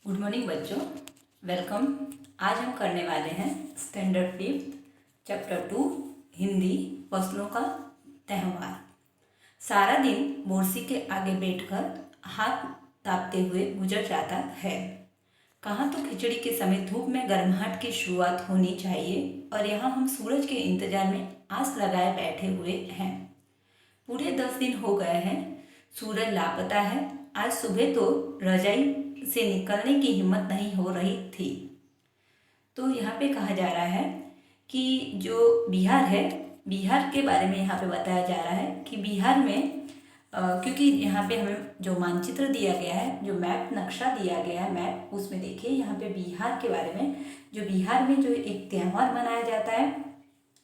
Good morning बच्चों, welcome. आज हम करने वाले हैं स्टैंडर्ड 5 चैप्टर 2 हिंदी फसलों का त्यौहार। सारा दिन बोरसी के आगे बैठकर हाथ तापते हुए गुजर जाता है। कहाँ तो खिचड़ी के समय धूप में गर्माहट की शुरुआत होनी चाहिए और यहाँ हम सूरज के इंतजार में आस लगाए बैठे हुए हैं। पूरे 10 दिन हो गए हैं, सूरज लापता है। आज सुबह तो रजाई से निकलने की हिम्मत नहीं हो रही थी। तो यहाँ पे कहा जा रहा है कि जो बिहार है, बिहार के बारे में यहाँ पे बताया जा रहा है कि बिहार में क्योंकि यहाँ पे हमें जो मानचित्र दिया गया है, जो मैप नक्शा दिया गया है मैप, उसमें देखिए यहाँ पे बिहार के बारे में, जो बिहार में जो एक त्यौहार मनाया जाता है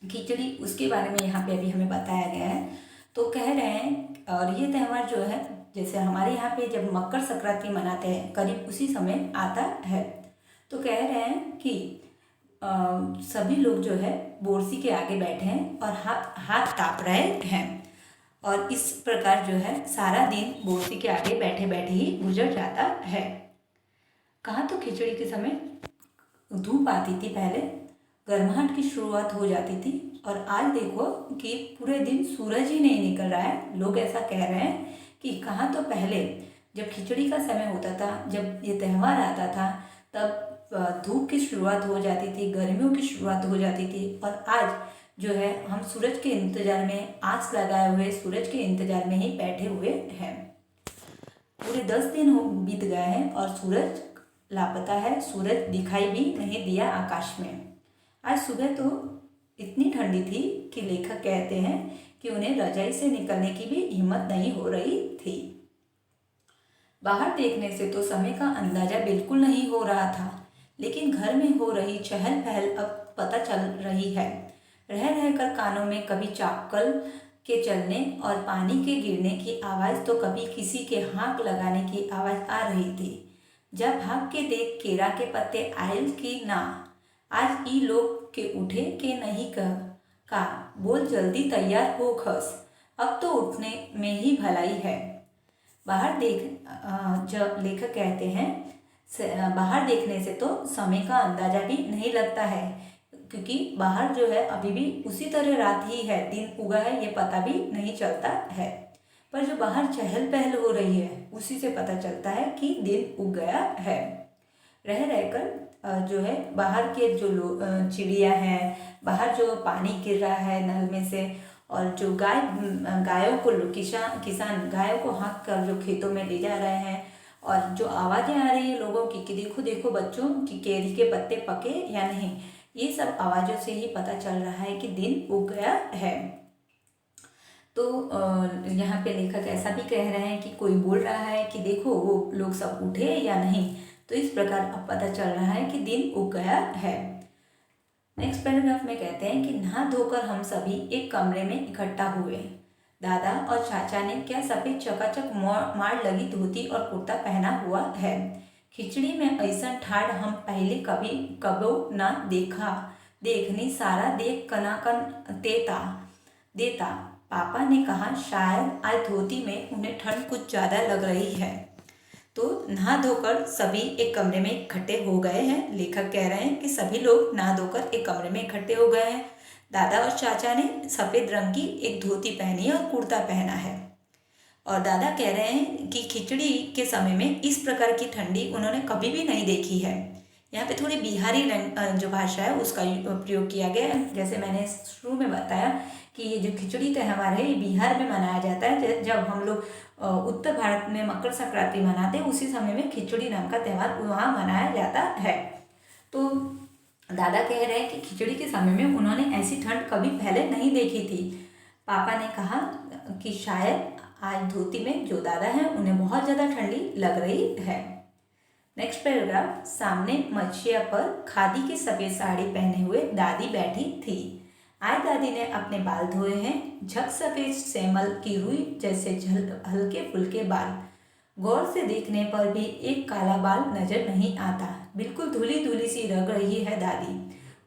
खिचड़ी, उसके बारे में यहाँ पे अभी हमें बताया गया है। तो कह रहे हैं, और ये त्यौहार जो है जैसे हमारे यहाँ पे जब मकर संक्रांति मनाते हैं करीब उसी समय आता है। तो कह रहे हैं कि सभी लोग जो है बोरसी के आगे बैठे हैं और हाथ हाथ ताप रहे हैं और इस प्रकार जो है सारा दिन बोरसी के आगे बैठे बैठे ही गुजर जाता है। कहाँ तो खिचड़ी के समय धूप आती थी, पहले गर्माहट की शुरुआत हो जाती थी और आज देखो कि पूरे दिन सूरज ही नहीं निकल रहा है। लोग ऐसा कह रहे हैं कि कहाँ तो पहले जब खिचड़ी का समय होता था, जब ये त्यौहार आता था, तब धूप की शुरुआत हो जाती थी, गर्मियों की शुरुआत हो जाती थी और आज जो है हम सूरज के इंतज़ार में, आस लगाए हुए सूरज के इंतज़ार में ही बैठे हुए हैं। पूरे 10 दिन बीत गए हैं और सूरज लापता है, सूरज दिखाई भी नहीं दिया आकाश में। आज सुबह तो इतनी ठंडी थी कि लेखक कहते हैं कि उन्हें रजाई से निकलने की भी हिम्मत नहीं हो रही थी। बाहर देखने से तो समय का अंदाजा बिल्कुल नहीं हो रहा था, लेकिन घर में हो रही चहल पहल अब पता चल रही है। रह रहकर कानों में कभी चाकल के चलने और पानी के गिरने की आवाज़ तो कभी किसी के हाँक लगाने की आवाज़ आ रही थी। जब भाग के देख केरा के पत्ते आयल की ना, आज ई लोग के उठे के नहीं का बोल जल्दी तैयार हो खस, अब तो उठने में ही भलाई है। बाहर देख जब लेखक कहते हैं बाहर देखने से तो समय का अंदाजा भी नहीं लगता है, क्योंकि बाहर जो है अभी भी उसी तरह रात ही है, दिन उगा है ये पता भी नहीं चलता है। पर जो बाहर चहल पहल हो रही है उसी से पता चलता है कि दिन उग गया है। रह रहकर जो है बाहर के जो चिड़िया हैं, बाहर जो पानी गिर रहा है नल में से, और जो गायों को किसान गायों को हाँक कर जो खेतों में ले जा रहे हैं, और जो आवाज़ें आ रही हैं लोगों की कि देखो देखो बच्चों कि केरी के पत्ते पके या नहीं, ये सब आवाज़ों से ही पता चल रहा है कि दिन उग गया है। तो यहाँ पे लेखक ऐसा भी कह रहे हैं कि कोई बोल रहा है कि देखो वो लोग सब उठे या नहीं, तो इस प्रकार अब पता चल रहा है कि दिन उग गया है। नेक्स्ट पैराग्राफ में कहते हैं कि नहा धोकर हम सभी एक कमरे में इकट्ठा हुए। दादा और चाचा ने क्या सफ़ेद चकाचक मार लगी धोती और कुर्ता पहना हुआ है। खिचड़ी में ऐसा ठाड़ हम पहले कभी कबो न देखनी सारा देख कनाकन देता। पापा ने कहा शायद आज धोती में उन्हें ठंड कुछ ज़्यादा लग रही है। तो नहा धोकर सभी एक कमरे में इकट्ठे हो गए हैं। लेखक कह रहे हैं कि सभी लोग नहा धोकर एक कमरे में इकट्ठे हो गए हैं। दादा और चाचा ने सफ़ेद रंग की एक धोती पहनी है और कुर्ता पहना है, और दादा कह रहे हैं कि खिचड़ी के समय में इस प्रकार की ठंडी उन्होंने कभी भी नहीं देखी है। यहाँ पे थोड़ी बिहारी जो भाषा है उसका प्रयोग किया गया है। जैसे मैंने शुरू में बताया कि ये जो खिचड़ी त्यौहार है ये बिहार में मनाया जाता है। जब हम लोग उत्तर भारत में मकर संक्रांति मनाते हैं उसी समय में खिचड़ी नाम का त्यौहार वहाँ मनाया जाता है। तो दादा कह रहे हैं कि खिचड़ी के समय में उन्होंने ऐसी ठंड कभी पहले नहीं देखी थी। पापा ने कहा कि शायद आज धोती में जो दादा हैं उन्हें बहुत ज़्यादा ठंडी लग रही है। नेक्स्ट पैराग्राफ, सामने मछिया पर खादी की सफ़ेद साड़ी पहने हुए दादी बैठी थी। आज दादी ने अपने बाल धोए हैं, झक सफ़ेद सेमल की रुई जैसे हल्के फुल्के बाल। गौर से देखने पर भी एक काला बाल नजर नहीं आता, बिल्कुल धुली धुली सी लग रही है दादी।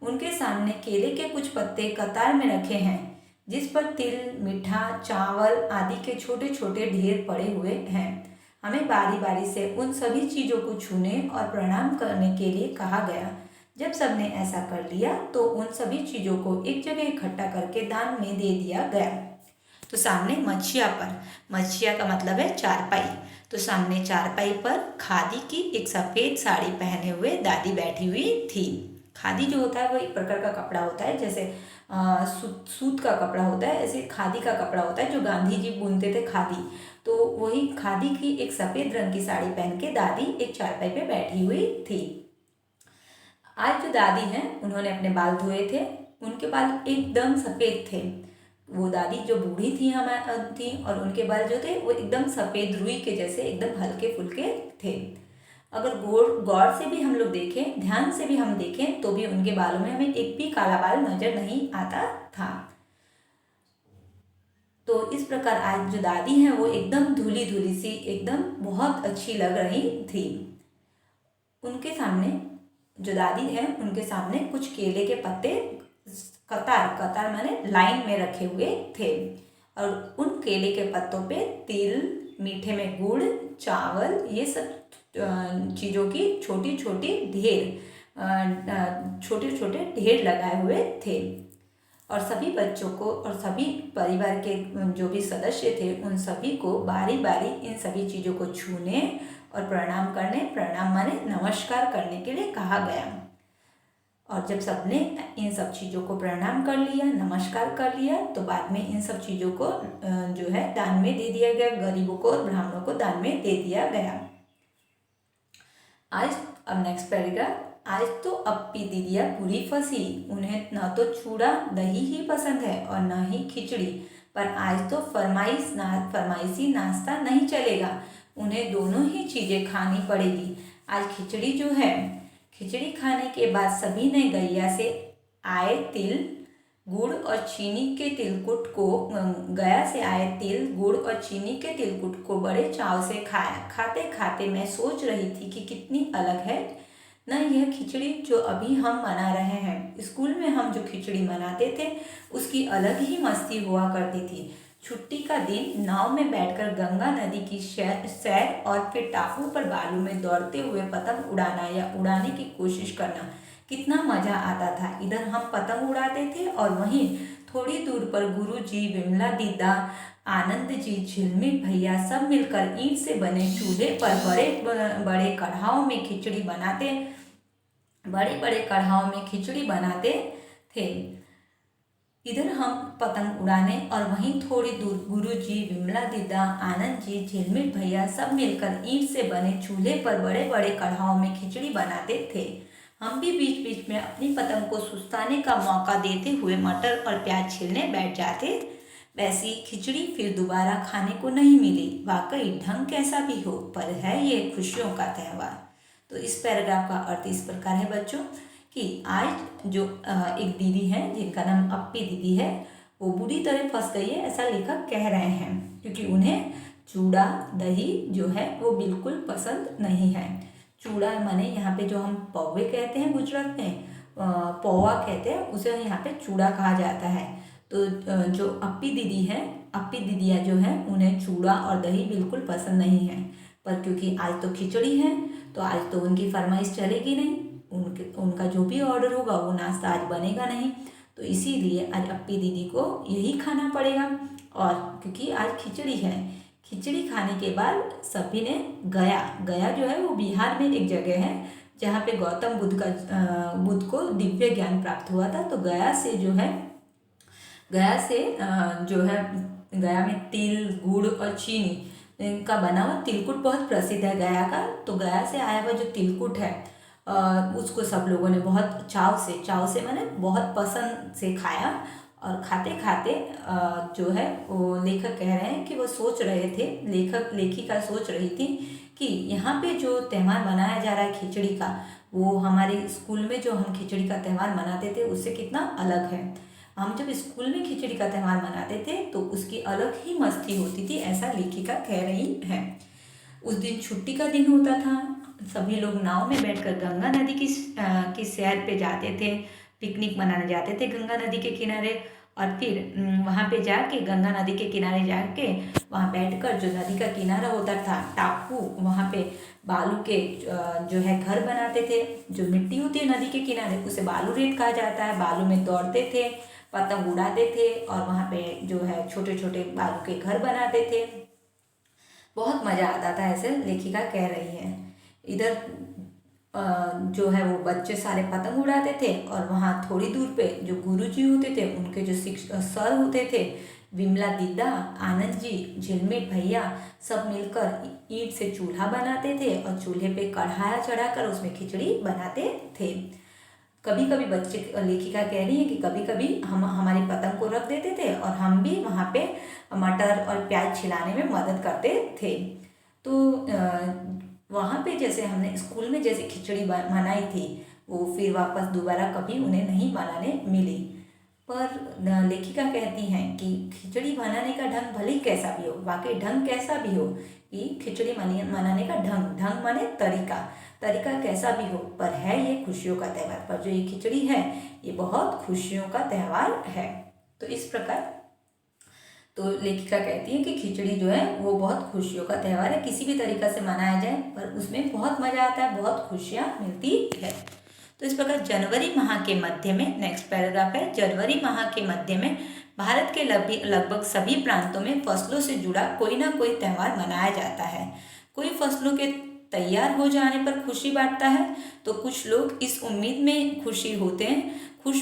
उनके सामने केले के कुछ पत्ते कतार में रखे हैं, जिस पर तिल, मीठा, चावल आदि के छोटे छोटे ढेर पड़े हुए हैं। हमें बारी बारी से उन सभी चीज़ों को छूने और प्रणाम करने के लिए कहा गया। जब सबने ऐसा कर लिया तो उन सभी चीज़ों को एक जगह इकट्ठा करके दान में दे दिया गया। तो सामने मच्छिया पर, मच्छिया का मतलब है चारपाई, तो सामने चारपाई पर खादी की एक सफ़ेद साड़ी पहने हुए दादी बैठी हुई थी। खादी जो होता है वो एक प्रकार का कपड़ा होता है, जैसे सूत का कपड़ा होता है, ऐसे खादी का कपड़ा होता है जो गांधी जी बुनते थे खादी। तो वही खादी की एक सफ़ेद रंग की साड़ी पहन के दादी एक चारपाई पे बैठी हुई थी। आज जो दादी हैं उन्होंने अपने बाल धोए थे, उनके बाल एकदम सफ़ेद थे। वो दादी जो बूढ़ी थी थी और उनके बाल जो थे वो एकदम सफ़ेद रुई के जैसे एकदम हल्के फुल्के थे। अगर गौर से भी हम लोग देखें, ध्यान से भी हम देखें तो भी उनके बालों में हमें एक भी काला बाल नजर नहीं आता था। तो इस प्रकार आज जो दादी हैं वो एकदम धुली धुली सी, एकदम बहुत अच्छी लग रही थी। उनके सामने जो दादी हैं उनके सामने कुछ केले के पत्ते कतार कतार माने लाइन में रखे हुए थे और उन केले के पत्तों पे तिल, मीठे में गुड़, चावल, ये सब चीज़ों की छोटी छोटी ढेर, छोटे छोटे ढेर लगाए हुए थे। और सभी बच्चों को और सभी परिवार के जो भी सदस्य थे उन सभी को बारी बारी इन सभी चीज़ों को छूने और प्रणाम करने, प्रणाम माने नमस्कार करने के लिए कहा गया। और जब सबने इन सब चीज़ों को प्रणाम कर लिया, नमस्कार कर लिया, तो बाद में इन सब चीज़ों को जो है दान में दे दिया गया, गरीबों को और ब्राह्मणों को दान में दे दिया गया। आज अब नेक्स्ट पैराग्राफ। आज तो अप्पी दीदिया पूरी फंसी, उन्हें न तो चूड़ा दही ही पसंद है और न ही खिचड़ी, पर आज तो फरमाइशी नाश्ता नहीं चलेगा, उन्हें दोनों ही चीज़ें खानी पड़ेगी। आज खिचड़ी जो है, खिचड़ी खाने के बाद सभी ने गैया से आए तिल, गुड़ और चीनी के तिलकुट को गया से आए तिल, गुड़ और चीनी के तिलकुट को बड़े चाव से खाया। खाते खाते मैं सोच रही थी कि कितनी अलग है न यह खिचड़ी जो अभी हम मना रहे हैं। स्कूल में हम जो खिचड़ी मनाते थे उसकी अलग ही मस्ती हुआ करती थी। छुट्टी का दिन नाव में बैठकर गंगा नदी की सैर और फिर टापू पर बालू में दौड़ते हुए पतंग उड़ाना या उड़ाने की कोशिश करना, कितना मज़ा आता था। इधर हम पतंग उड़ाते थे और वहीं थोड़ी दूर पर गुरुजी, विमला दीदा, आनंद जी, झिलमिल भैया सब मिलकर ईंट से बने चूल्हे पर बड़े कढ़ाओं में खिचड़ी बनाते थे। इधर हम पतंग उड़ाने और वहीं थोड़ी दूर गुरुजी, विमला दीदा, आनंद जी, झिलमिल भैया सब मिलकर ईंट से बने चूल्हे पर बड़े बड़े कढ़ाओं में खिचड़ी बनाते थे। हम भी बीच बीच में अपनी पतंग को सुस्ताने का मौका देते हुए मटर और प्याज छीलने बैठ जाते। वैसी खिचड़ी फिर दोबारा खाने को नहीं मिली। वाकई ढंग कैसा भी हो, पर है ये खुशियों का त्यौहार। तो इस पैराग्राफ का अर्थ इस प्रकार है बच्चों कि आज जो एक दीदी है जिनका नाम अप्पी दीदी है, वो बुरी तरह फंस गई है, ऐसा लेखक कह रहे हैं, क्योंकि उन्हें चूड़ा दही जो है वो बिल्कुल पसंद नहीं है। चूड़ा माने यहाँ पे जो हम पौवे कहते हैं गुजरात में, पौवा कहते हैं, उसे यहाँ पे चूड़ा कहा जाता है। तो जो अप्पी दीदी है, अप्पी दीदिया जो है, उन्हें चूड़ा और दही बिल्कुल पसंद नहीं है। पर क्योंकि आज तो खिचड़ी है तो आज तो उनकी फरमाइश चलेगी नहीं, उनका जो भी ऑर्डर होगा वो नाश्ता आज बनेगा नहीं, तो इसीलिए आज अप्पी दीदी को यही खाना पड़ेगा। और क्योंकि आज खिचड़ी है, खिचड़ी खाने के बाद सभी ने गया जो है वो बिहार में एक जगह है जहाँ पे गौतम बुद्ध को दिव्य ज्ञान प्राप्त हुआ था। तो गया से जो है गया में तिल, गुड़ और चीनी का बना हुआ तिलकुट बहुत प्रसिद्ध है गया का। तो गया से आया हुआ जो तिलकुट है उसको सब लोगों ने बहुत चाव से माने बहुत पसंद से खाया। और खाते खाते जो है वो लेखक कह रहे हैं कि वो सोच रहे थे, लेखिका सोच रही थी कि यहाँ पे जो त्यौहार मनाया जा रहा है खिचड़ी का, वो हमारे स्कूल में जो हम खिचड़ी का त्यौहार मनाते थे उससे कितना अलग है। हम जब स्कूल में खिचड़ी का त्यौहार मनाते थे तो उसकी अलग ही मस्ती होती थी, ऐसा लेखिका कह रही है। उस दिन छुट्टी का दिन होता था, सभी लोग नाव में बैठकर गंगा नदी की सैर पे जाते थे, पिकनिक मनाने जाते थे गंगा नदी के किनारे। और फिर वहाँ पे जाके गंगा नदी के किनारे जाके वहाँ बैठकर जो नदी का किनारा होता था टापू, वहाँ पे बालू के जो है घर बनाते थे। जो मिट्टी होती है नदी के किनारे उसे बालू रेत कहा जाता है। बालू में दौड़ते थे, पतंग उड़ाते थे और वहाँ पे जो है छोटे छोटे बालू के घर बनाते थे। बहुत मज़ा आता था, ऐसे लेखिका कह रही है। इधर जो है वो बच्चे सारे पतंग उड़ाते थे और वहाँ थोड़ी दूर पे जो गुरुजी होते थे, उनके जो सर होते थे, विमला दीदा, आनंद जी, झिलमिल भैया, सब मिलकर ईंट से चूल्हा बनाते थे और चूल्हे पे कढ़ाया चढ़ाकर उसमें खिचड़ी बनाते थे। कभी कभी बच्चे, लेखिका कह रही है कि कभी कभी हम हमारी पतंग को रख देते थे और हम भी वहाँ पे मटर और प्याज छिलाने में मदद करते थे। तो वहाँ पे जैसे हमने स्कूल में जैसे खिचड़ी बनाई थी, वो फिर वापस दोबारा कभी उन्हें नहीं बनाने मिली। पर लेखिका कहती हैं कि खिचड़ी बनाने का ढंग भले ही कैसा भी हो, वाकई ढंग कैसा भी हो, कि खिचड़ी बनाने का ढंग माने तरीका कैसा भी हो, पर है ये खुशियों का त्यौहार। पर जो ये खिचड़ी है ये बहुत खुशियों का त्यौहार है। तो इस प्रकार तो लेखिका कहती है कि खिचड़ी जो है वो बहुत खुशियों का त्यौहार है। किसी भी तरीका से मनाया जाए पर उसमें बहुत मज़ा आता है, बहुत खुशियाँ मिलती है। तो इस प्रकार जनवरी माह के मध्य में, नेक्स्ट पैराग्राफ है, जनवरी माह के मध्य में भारत के लगभग सभी प्रांतों में फसलों से जुड़ा कोई ना कोई त्यौहार मनाया जाता है। कोई फसलों के तैयार हो जाने पर खुशी बांटता है तो कुछ लोग इस उम्मीद में खुश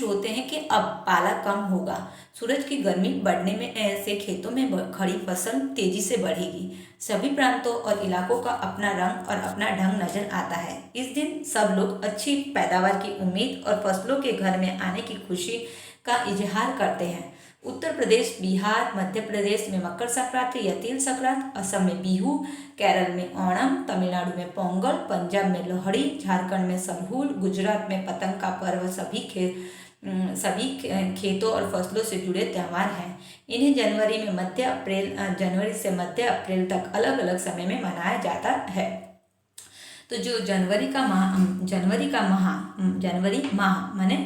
होते हैं कि अब पाला कम होगा, सूरज की गर्मी बढ़ने में ऐसे खेतों में खड़ी फसल तेजी से बढ़ेगी। सभी प्रांतों और इलाकों का अपना रंग और अपना ढंग नजर आता है। इस दिन सब लोग अच्छी पैदावार की उम्मीद और फसलों के घर में आने की खुशी का इजहार करते हैं। उत्तर प्रदेश, बिहार, मध्य प्रदेश में मकर संक्रांति या तिल संक्रांत, असम में बिहू, केरल में ओणम, तमिलनाडु में पोंगल, पंजाब में लोहड़ी, झारखंड में सरहुल, गुजरात में पतंग का पर्व सभी खेतों और फसलों से जुड़े त्यौहार हैं। इन्हें जनवरी से मध्य अप्रैल तक अलग अलग समय में मनाया जाता है। तो जो जनवरी माह माने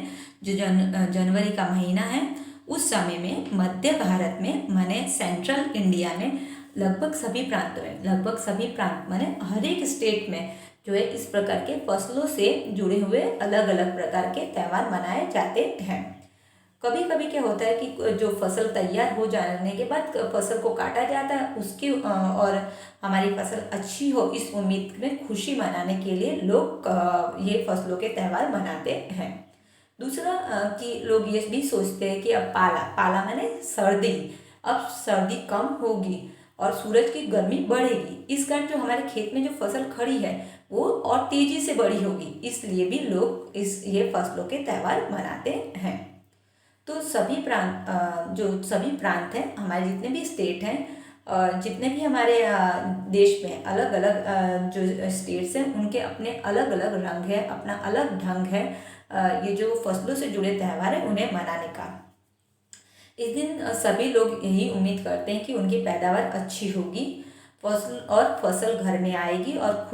जो जनवरी का महीना है, उस समय में मध्य भारत में माने सेंट्रल इंडिया में लगभग सभी प्रांत माने हर एक स्टेट में जो है इस प्रकार के फसलों से जुड़े हुए अलग अलग प्रकार के त्यौहार मनाए जाते हैं। कभी कभी क्या होता है कि जो फसल तैयार हो जाने के बाद फसल को काटा जाता है, उसकी और हमारी फसल अच्छी हो इस उम्मीद में खुशी मनाने के लिए लोग ये फसलों के त्यौहार मनाते हैं। दूसरा कि लोग ये भी सोचते हैं कि अब पाला माने सर्दी, अब सर्दी कम होगी और सूरज की गर्मी बढ़ेगी, इस कारण जो हमारे खेत में जो फसल खड़ी है वो और तेजी से बढ़ी होगी, इसलिए भी लोग ये फसलों के त्यौहार मनाते हैं। तो सभी प्रांत हैं, हमारे जितने भी स्टेट हैं, जितने भी हमारे देश में अलग अलग जो स्टेट्स हैं, उनके अपने अलग अलग रंग है, अपना अलग ढंग है ये जो फसलों से जुड़े त्यौहार है उन्हें मनाने का। इस दिन सभी लोग यही उम्मीद करते हैं कि उनकी पैदावार अच्छी होगी, फसल घर में आएगी और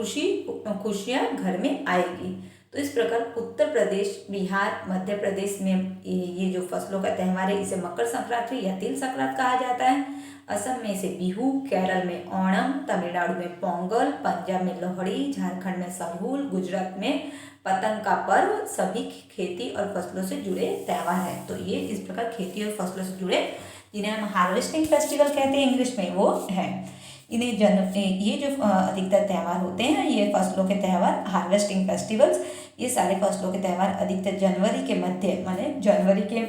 खुशियाँ घर में आएगी। तो इस प्रकार उत्तर प्रदेश, बिहार, मध्य प्रदेश में ये जो फसलों का त्यौहार है इसे मकर संक्रांति या तिल संक्रांत कहा जाता है। असम में इसे बिहू, केरल में ओणम, तमिलनाडु में पोंगल, पंजाब में लोहड़ी, झारखंड में सरहुल, गुजरात में पतंग का पर्व सभी खेती और फसलों से जुड़े त्यौहार है। तो ये इस प्रकार खेती और फसलों से जुड़े, जिन्हें हम हार्वेस्टिंग फेस्टिवल कहते हैं इंग्लिश में, वो है। ये जो अधिकतर त्यौहार होते हैं, ये फसलों के त्यौहार, हार्वेस्टिंग फेस्टिवल्स, ये सारे फसलों के त्यौहार अधिकतर जनवरी के मध्य माने जनवरी के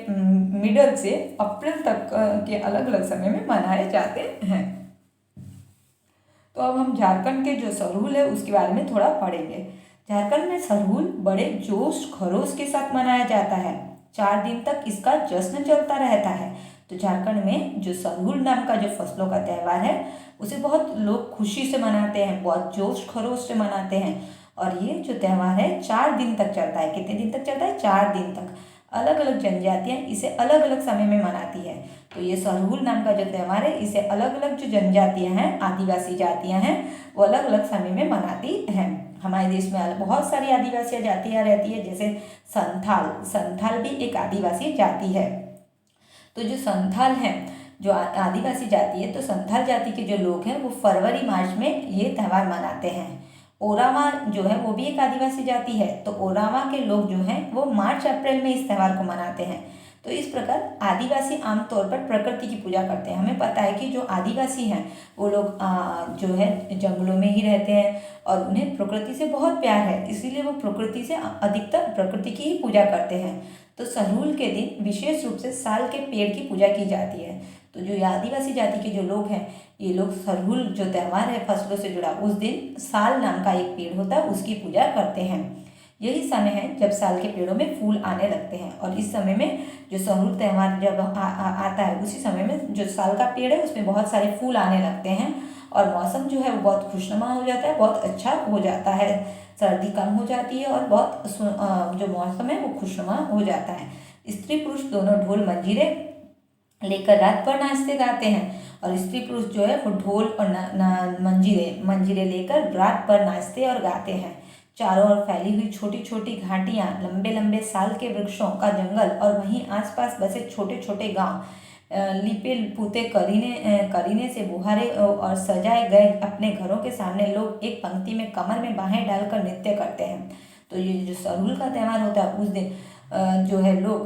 मिडल से अप्रैल तक के अलग अलग समय में मनाए जाते हैं। तो अब हम झारखंड के जो सरहुल है उसके बारे में थोड़ा पढ़ेंगे। झारखंड में सरहुल बड़े जोश खरोश के साथ मनाया जाता है। 4 दिन तक इसका जश्न चलता रहता है। तो झारखंड में जो सरहुल नाम का जो फसलों का त्यौहार है उसे बहुत लोग खुशी से मनाते हैं, बहुत जोश खरोश से मनाते हैं। और ये जो त्यौहार है 4 दिन तक चलता है। कितने दिन तक चलता है? 4 दिन तक। अलग अलग जनजातियाँ इसे अलग अलग समय में मनाती है। तो ये सरहुल नाम का जो त्यौहार है इसे अलग अलग जो जनजातियाँ हैं, आदिवासी जातियाँ हैं, वो अलग अलग समय में मनाती हैं। हमारे देश में बहुत सारी आदिवासी जातियाँ रहती है, जैसे संथाल भी एक आदिवासी जाति है। तो जो संथाल हैं, जो आदिवासी जाति है, तो संथाल जाति के जो लोग हैं वो फरवरी मार्च में ये त्यौहार मनाते हैं। ओरावा जो है वो भी एक आदिवासी जाति है, तो ओरावा के लोग जो हैं वो मार्च अप्रैल में इस त्यौहार को मनाते हैं। तो इस प्रकार आदिवासी आमतौर पर प्रकृति की पूजा करते हैं। हमें पता है कि जो आदिवासी हैं वो लोग जो है जंगलों में ही रहते हैं और उन्हें प्रकृति से बहुत प्यार है, इसीलिए वो प्रकृति से अधिकतर प्रकृति की ही पूजा करते हैं। तो सरहुल के दिन विशेष रूप से साल के पेड़ की पूजा की जाती है। तो जो आदिवासी जाति के जो लोग हैं, ये लोग सरहुल जो त्यौहार है फसलों से जुड़ा, उस दिन साल नाम का एक पेड़ होता है उसकी पूजा करते हैं। यही समय है जब साल के पेड़ों में फूल आने लगते हैं और इस समय में जो सरहुल त्यौहार जब आता है उसी समय में जो साल का पेड़ है उसमें बहुत सारे फूल आने लगते हैं और मौसम जो है वो बहुत खुशनुमा हो जाता है, बहुत अच्छा हो जाता है, सर्दी कम हो जाती है और बहुत जो मौसम है वो खुशनुमा हो जाता है। स्त्री पुरुष दोनों ढोल मंजीरे लेकर रात भर नाचते गाते हैं और स्त्री पुरुष जो है वो ढोल और मंजीरे लेकर रात भर नाचते और गाते हैं। चारों ओर फैली हुई छोटी छोटी घाटियां, लंबे लंबे साल के वृक्षों का जंगल और वहीं आसपास बसे छोटे छोटे गांव, लिपे पुते करीने से बुहारे और सजाए गए अपने घरों के सामने लोग एक पंक्ति में कमर में बाहें डालकर नृत्य करते हैं। तो ये जो सरहुल का त्यौहार होता है उस दिन जो है लोग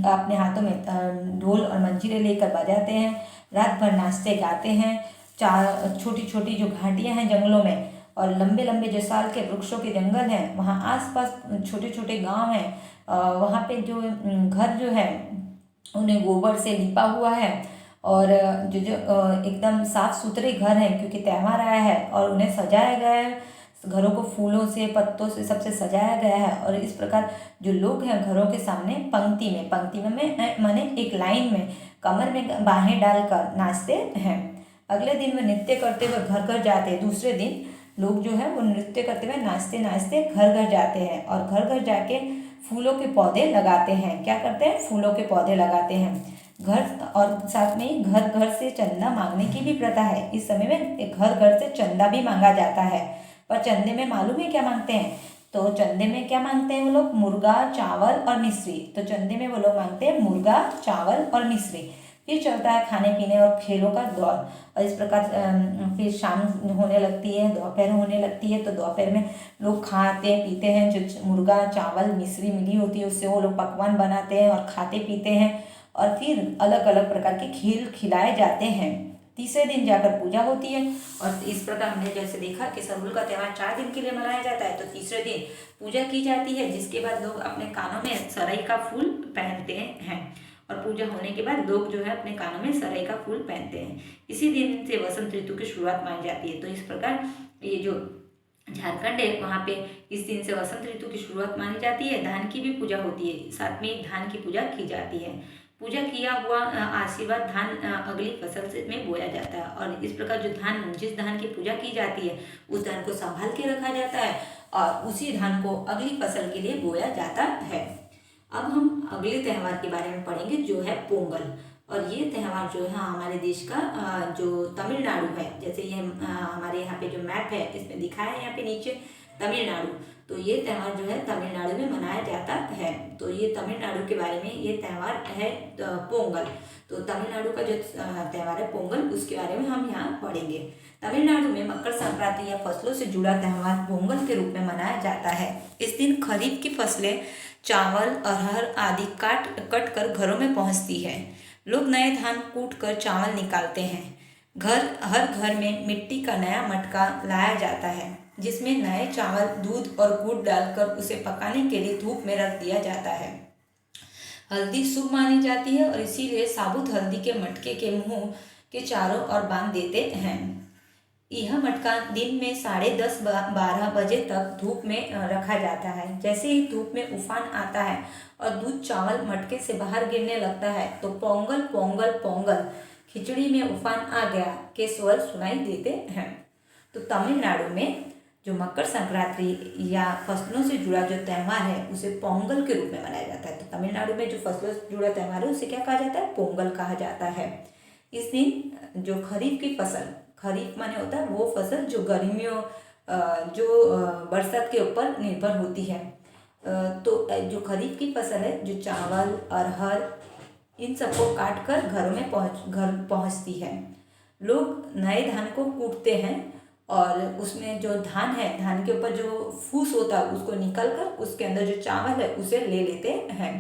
अपने हाथों में ढोल और मंजीरे लेकर बजाते हैं, रात भर नाचते गाते हैं। चार छोटी छोटी जो घाटियां हैं जंगलों में और लंबे लंबे जो साल के वृक्षों के जंगल हैं, वहाँ आसपास छोटे छोटे गांव हैं, वहाँ पे जो घर जो है उन्हें गोबर से लिपा हुआ है और जो जो एकदम साफ सुथरे घर हैं क्योंकि त्यौहार आया है और उन्हें सजाया गया है, घरों को फूलों से पत्तों से सबसे सजाया गया है। और इस प्रकार जो लोग हैं घरों के सामने पंक्ति में माने एक लाइन में कमर में बाहें डालकर नाचते हैं। अगले दिन वे नृत्य करते हुए घर घर जाते हैं। दूसरे दिन लोग जो है वो नृत्य करते हुए नाचते नाचते घर घर जाते हैं और घर घर जाके फूलों के पौधे लगाते हैं। क्या करते हैं? फूलों के पौधे लगाते हैं घर, और साथ में ही घर घर से चंदा मांगने की भी प्रथा है। इस समय में घर घर से चंदा भी मांगा जाता है, पर चंदे में मालूम है क्या मांगते हैं? तो चंदे में क्या मांगते हैं वो लोग? मुर्गा, चावल और मिश्री। तो चंदे में वो लोग मांगते हैं मुर्गा, चावल और मिश्री। फिर चलता है खाने पीने और खेलों का दौर और इस प्रकार फिर शाम होने लगती है, दोपहर होने लगती है। तो दोपहर में लोग खाते पीते हैं, जो मुर्गा, चावल, मिश्री मिली होती है उससे वो लोग पकवान बनाते हैं और खाते पीते हैं और फिर अलग अलग प्रकार के खेल खिलाए जाते हैं। तीसरे दिन जाकर पूजा होती है और इस प्रकार हमने जैसे देखा कि सरहुल का त्यौहार 4 दिन के लिए मनाया जाता है। तो तीसरे दिन पूजा की जाती है, जिसके बाद लोग अपने कानों में सरई का फूल पहनते हैं और पूजा होने के बाद लोग जो है अपने कानों में सरई का फूल पहनते हैं। इसी दिन से वसंत ऋतु की शुरुआत मानी जाती है। तो इस प्रकार ये जो झारखंड है वहाँ पे इस दिन से वसंत ऋतु की शुरुआत मानी जाती है। धान की भी पूजा होती है, साथ में धान की पूजा की जाती है। पूजा किया हुआ आशीर्वाद धान अगली फसल से में बोया जाता है और इस प्रकार जो धान, जिस धान की पूजा की जाती है उस धान को संभाल के रखा जाता है और उसी धान को अगली फसल के लिए बोया जाता है। अब हम अगले त्यौहार के बारे में पढ़ेंगे जो है पोंगल। और ये त्यौहार जो है हमारे देश का जो तमिलनाडु है, जैसे ये हमारे यहाँ पे जो मैप है इसमें दिखाया है यहाँ पे नीचे तमिलनाडु। तो ये त्यौहार जो है तमिलनाडु में मनाया जाता है। तो ये तमिलनाडु के बारे में ये त्यौहार है पोंगल। तो तमिलनाडु का जो त्यौहार है पोंगल, उसके बारे में हम यहाँ पढ़ेंगे। तमिलनाडु में मकर संक्रांति या फसलों से जुड़ा त्यौहार पोंगल के रूप में मनाया जाता है। इस दिन खरीफ की फसलें चावल, अरहर आदि कट कर घरों में पहुँचती है। लोग नए धान कूट कर चावल निकालते हैं। हर घर में मिट्टी का नया मटका लाया जाता है जिसमें नए चावल, दूध और गुड़ डालकर उसे पकाने के लिए धूप में रख दिया जाता है। हल्दी शुभ मानी जाती है और इसीलिए साबुत हल्दी के मटके के मुंह के चारों ओर बांध देते हैं। यह मटका दिन में 10:30-12 बजे तक धूप में रखा जाता है। जैसे ही धूप में उफान आता है और दूध चावल मटके से बाहर गिरने लगता है तो पोंगल पोंगल पोंगल, खिचड़ी में उफान आ गया के स्वर सुनाई देते हैं। तो तमिलनाडु में जो मकर संक्रांति या फसलों से जुड़ा जो त्यौहार है उसे पोंगल के रूप में मनाया जाता है। तो तमिलनाडु में जो फसलों से जुड़ा त्यौहार है उसे क्या कहा जाता है? पोंगल कहा जाता है। इस दिन जो खरीफ की फसल, खरीफ माने होता है वो फसल जो गर्मियों जो बरसात के ऊपर निर्भर होती है। तो जो खरीफ की फसल है, जो चावल, अरहर इन सबको काट कर घरों में घर पहुँचती है। लोग नए धान को कूटते हैं और उसमें जो धान है, धान के ऊपर जो फूस होता है उसको निकाल कर उसके अंदर जो चावल है उसे ले लेते हैं।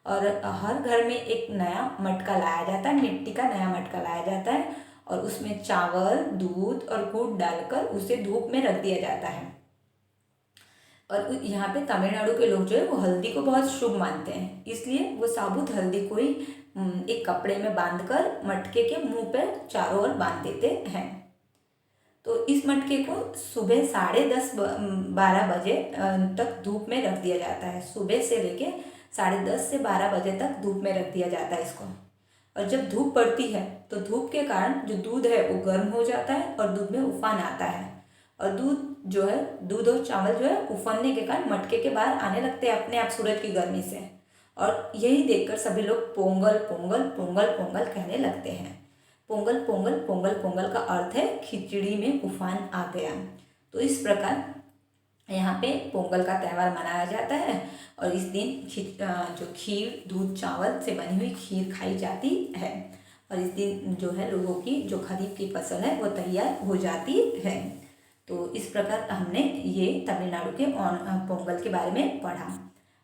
और हर घर में एक नया मटका लाया जाता है, मिट्टी का नया मटका लाया जाता है और उसमें चावल, दूध और गुड़ डालकर उसे धूप में रख दिया जाता है। और यहाँ पे तमिलनाडु के लोग जो है वो हल्दी को बहुत शुभ मानते हैं, इसलिए वो साबुत हल्दी को ही एक कपड़े में बांधकर मटके के मुंह पर चारों ओर बांध देते हैं। तो इस मटके को सुबह 10:30-12 बजे तक धूप में रख दिया जाता है। सुबह से लेके 10:30 से 12 बजे तक धूप में रख दिया जाता है इसको। और जब धूप पड़ती है तो धूप के कारण जो दूध है वो गर्म हो जाता है और दूध में उफान आता है और दूध और चावल जो है उफनने के कारण मटके के बाहर आने लगते हैं अपने आप सूरज की गर्मी से। और यही देखकर सभी लोग पोंगल पोंगल पोंगल पोंगल कहने लगते हैं। पोंगल पोंगल पोंगल पोंगल का अर्थ है खिचड़ी में उफान आ गया। तो इस प्रकार यहाँ पे पोंगल का त्यौहार मनाया जाता है और इस दिन जो खीर, दूध चावल से बनी हुई खीर खाई जाती है। और इस दिन जो है लोगों की जो खरीफ की फसल है वो तैयार हो जाती है। तो इस प्रकार हमने ये तमिलनाडु के पोंगल के बारे में पढ़ा।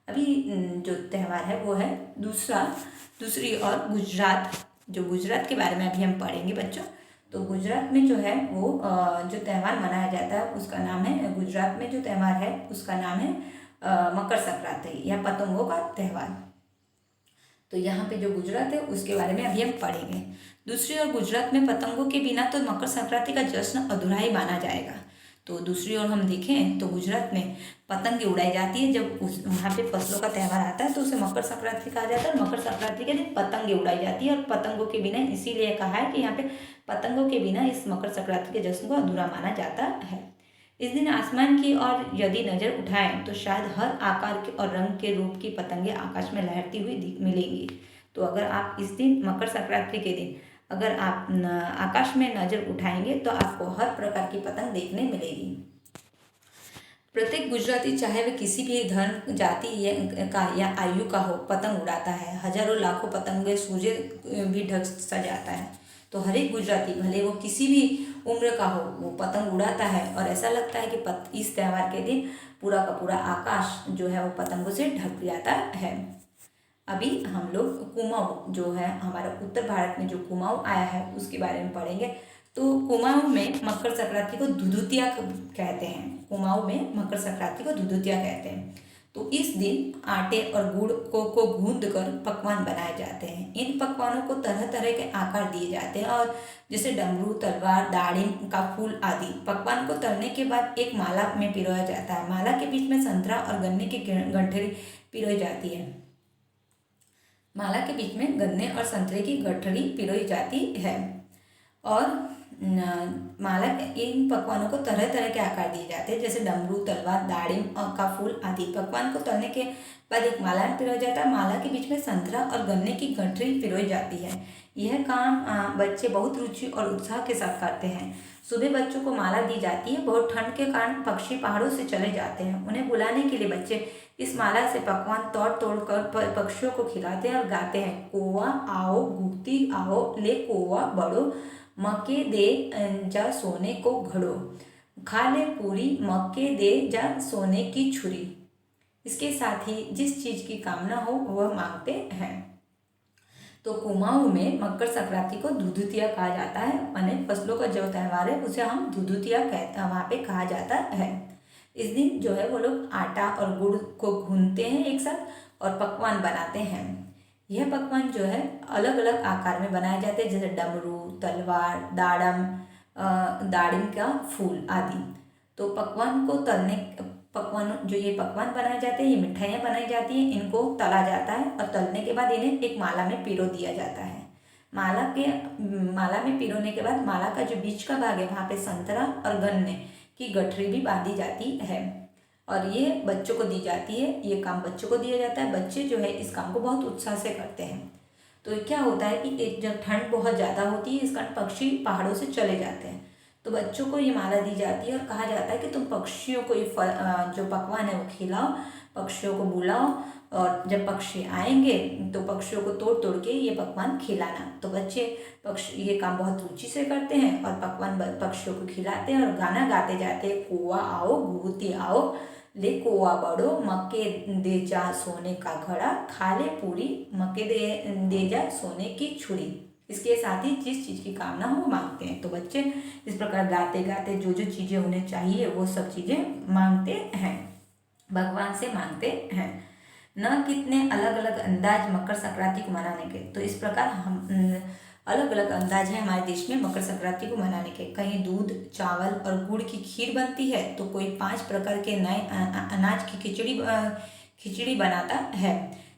अभी जो त्यौहार है वो है दूसरी और गुजरात के बारे में अभी हम पढ़ेंगे बच्चों। तो गुजरात में जो है वो जो त्यौहार मनाया जाता है उसका नाम है, गुजरात में जो त्यौहार है उसका नाम है मकर संक्रांति या पतंगों का त्यौहार। तो यहाँ पे जो गुजरात है उसके बारे में अभी हम पढ़ेंगे। दूसरी ओर गुजरात में पतंगों के बिना तो मकर संक्रांति का जश्न अधूरा ही माना जाएगा। तो दूसरी ओर हम देखें तो गुजरात में पतंगे उड़ाई जाती है। जब वहाँ पे फसलों का त्यौहार आता है तो उसे मकर संक्रांति कहा जाता है और मकर संक्रांति के दिन पतंगे उड़ाई जाती है। और पतंगों के बिना इसीलिए कहा है कि यहाँ पे पतंगों के बिना इस मकर संक्रांति के जश्न को अधूरा माना जाता है। इस दिन आसमान की ओर यदि नज़र उठाएं तो शायद हर आकार के और रंग के रूप की पतंगे आकाश में लहरती हुई मिलेंगी। तो अगर आप इस दिन मकर संक्रांति के दिन अगर आप आकाश में नज़र उठाएंगे तो आपको हर प्रकार की पतंग देखने मिलेगी। प्रत्येक गुजराती चाहे वह किसी भी धर्म, जाति या आयु का हो पतंग उड़ाता है। हजारों लाखों पतंगे सूर्य भी ढक सजाता है। तो हर एक गुजराती भले वो किसी भी उम्र का हो वो पतंग उड़ाता है और ऐसा लगता है कि इस त्यौहार के दिन पूरा का पूरा आकाश जो है वो पतंगों से ढक जाता है। अभी हम लोग कुमाऊँ जो है हमारा उत्तर भारत में जो कुमाऊँ आया है उसके बारे में पढ़ेंगे। तो कुमाऊँ में मकर संक्रांति को दुधुतिया कहते हैं। कुमाऊँ में मकर संक्रांति को दुधुतिया कहते हैं। तो इस दिन आटे और गुड़ को गूंद कर पकवान बनाए जाते हैं। इन पकवानों को तरह तरह के आकार दिए जाते हैं और जैसे डमरू, तलवार, दाड़िम का फूल आदि। पकवान को तलने के बाद एक माला में पिरोया जाता है। माला के बीच में संतरा और गन्ने की गठरी पिरोई जाती है। माला के बीच में गन्ने और संतरे की गठरी पिरोई जाती है और माला इन पकवानों को तरह तरह के आकार दिए जाते हैं जैसे डमरू, तलवार, दाड़िम का फूल आदि। पकवान को तलने के बाद एक माला में पिरोया जाता है। माला के बीच में संतरा और गन्ने की गठरी पिरोई जाती है। यह काम बच्चे बहुत रुचि और उत्साह के साथ करते हैं। सुबह बच्चों को माला दी जाती है। बहुत ठंड के कारण पक्षी पहाड़ों से चले जाते हैं। उन्हें बुलाने के लिए बच्चे इस माला से पकवान तोड़ कर पक्षियों को खिलाते हैं और गाते हैं, कौवा आओ घुगती आओ ले कौवा बड़ो, मक्के दे जा सोने को घड़ो, खा ले पूरी मक्के दे जा सोने की छुरी। इसके साथ ही जिस चीज़ की कामना हो वह मांगते हैं। तो कुमाऊँ में मकर संक्रांति को दुधुतिया कहा जाता है। माने फसलों का जो त्यौहार है उसे हम दुधुतिया कहते हैं, वहाँ पे कहा जाता है। इस दिन जो है वो लोग आटा और गुड़ को गूंथते हैं एक साथ और पकवान बनाते हैं। यह पकवान जो है अलग अलग आकार में बनाए जाते हैं जैसे डमरू, तलवार, दाड़िम का फूल आदि। तो ये पकवान बनाए जाते हैं, ये मिठाइयाँ बनाई जाती हैं, इनको तला जाता है और तलने के बाद इन्हें एक माला में पिरो दिया जाता है। माला में पिरोने के बाद माला का जो बीच का भाग है वहाँ पे संतरा और गन्ने की गठरी भी बांधी जाती है और ये बच्चों को दी जाती है। ये काम बच्चों को दिया जाता है। बच्चे जो है इस काम को बहुत उत्साह से करते हैं। तो क्या होता है कि जब ठंड बहुत ज़्यादा होती है इस कारण पक्षी पहाड़ों से चले जाते हैं। तो बच्चों को ये माला दी जाती है और कहा जाता है कि तुम पक्षियों को ये जो पकवान है वो खिलाओ पक्षियों को बुलाओ और जब पक्षी आएंगे तो पक्षियों को तोड़ तोड़ के ये पकवान खिलाना। तो बच्चे पक्षी ये काम बहुत रुचि से करते हैं और पकवान पक्षियों को खिलाते हैं और गाना गाते जाते हैं, कौआ आओ घुघुती आओ, ले कौआ बड़ो, मक्के दे जा सोने का घड़ा, खा ले पूरी, मक्के दे जा सोने की छुरी। इसके साथ ही जिस चीज़ की कामना हो वो मांगते हैं। तो बच्चे इस प्रकार गाते गाते जो जो चीज़ें उन्हें चाहिए वो सब चीज़ें मांगते हैं, भगवान से मांगते हैं। न कितने अलग अलग अंदाज मकर संक्रांति को मनाने के। तो इस प्रकार हम अलग अलग अंदाज है हमारे देश में मकर संक्रांति को मनाने के। कहीं दूध चावल और गुड़ की खीर बनती है, तो कोई 5 प्रकार के नए अनाज की खिचड़ी बनाता है।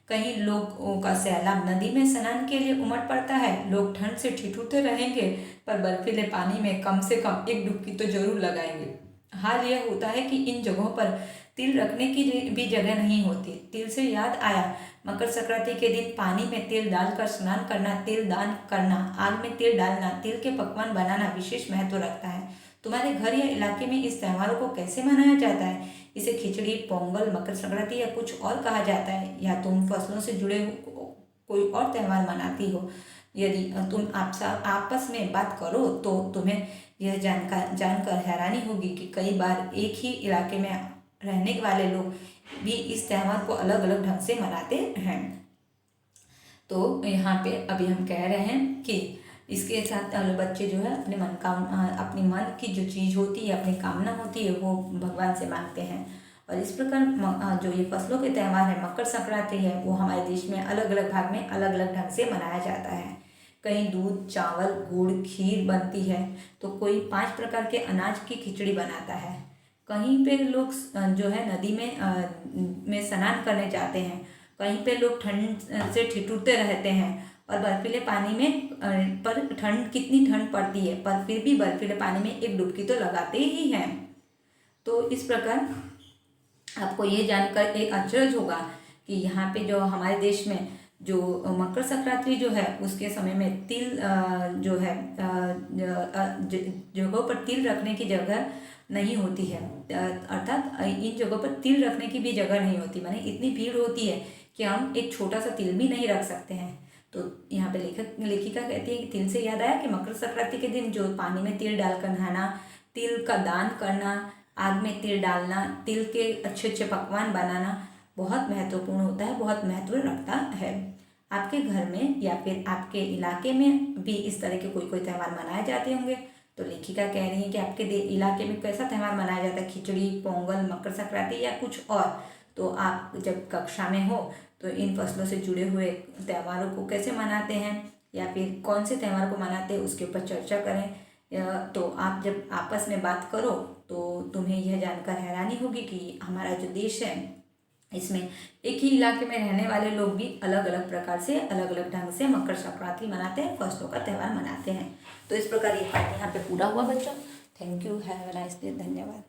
कहीं लोगों का सैलाब नदी में स्नान के लिए उमड़ पड़ता है। लोग ठंड से ठिठुरते रहेंगे पर बर्फीले पानी में कम से कम एक डुबकी तो जरूर लगाएंगे। हाल यह होता है कि इन जगहों पर तिल रखने की भी जगह नहीं होती। तिल से याद आया, मकर संक्रांति के दिन पानी में तिल डालकर स्नान करना, तिल दान करना, आग में तिल डालना, तिल के पकवान बनाना विशेष महत्व रखता है। तुम्हारे घर या इलाके में इस त्योहारों को कैसे मनाया जाता है? इसे खिचड़ी, पोंगल, मकर संक्रांति या कुछ और कहा जाता है, या तुम फसलों से जुड़े कोई और त्यौहार मनाती हो? यदि तुम आपस में बात करो तो तुम्हें यह जानकर हैरानी होगी कि कई बार एक ही इलाके में रहने वाले लोग भी इस त्यौहार को अलग अलग ढंग से मनाते हैं। तो यहाँ पे अभी हम कह रहे हैं कि इसके साथ बच्चे जो है अपनी मन की जो चीज़ होती है, अपनी कामना होती है, वो भगवान से मांगते हैं। और इस प्रकार जो ये फसलों के त्यौहार है, मकर संक्रांति है, वो हमारे देश में अलग अलग भाग में अलग अलग ढंग से मनाया जाता है। कहीं दूध चावल गुड़ खीर बनती है, तो कोई 5 प्रकार के अनाज की खिचड़ी बनाता है। कहीं पे लोग जो है नदी में स्नान करने जाते हैं। कहीं पे लोग ठंड से ठिठुरते रहते हैं और बर्फीले पानी में पर कितनी ठंड पड़ती है, पर फिर भी बर्फीले पानी में एक डुबकी तो लगाते ही हैं। तो इस प्रकार आपको ये जानकर एक अचरज होगा कि यहाँ पे जो हमारे देश में जो मकर संक्रांति जो है उसके समय में तिल जो है जगहों पर तिल रखने की जगह नहीं होती है, अर्थात इन जगहों पर तिल रखने की भी जगह नहीं होती। माने इतनी भीड़ होती है कि हम एक छोटा सा तिल भी नहीं रख सकते हैं। तो यहाँ पे लेखिका कहती है कि तिल से याद आया कि मकर संक्रांति के दिन जो पानी में तिल डालकर नहाना, तिल का दान करना, आग में तिल डालना, तिल के अच्छे अच्छे पकवान बनाना बहुत महत्वपूर्ण होता है, बहुत महत्व रखता है। आपके घर में या फिर आपके इलाके में भी इस तरह के कोई त्यौहार मनाए जाते होंगे। तो लेखिका कह रही है कि आपके इलाके में कैसा त्यौहार मनाया जाता है, खिचड़ी पोंगल मकर संक्रांति या कुछ और। तो आप जब कक्षा में हो तो इन फसलों से जुड़े हुए त्योहारों को कैसे मनाते हैं या फिर कौन से त्यौहार को मनाते हैं उसके ऊपर चर्चा करें। तो आप जब आपस में बात करो तो तुम्हें यह जानकर हैरानी होगी कि हमारा जो देश है इसमें एक ही इलाके में रहने वाले लोग भी अलग अलग प्रकार से अलग अलग ढंग से मकर संक्रांति मनाते हैं, फसलों का त्यौहार मनाते हैं। तो इस प्रकार ये पाठ यहाँ पे पूरा हुआ बच्चों। Thank you, have a nice day, धन्यवाद।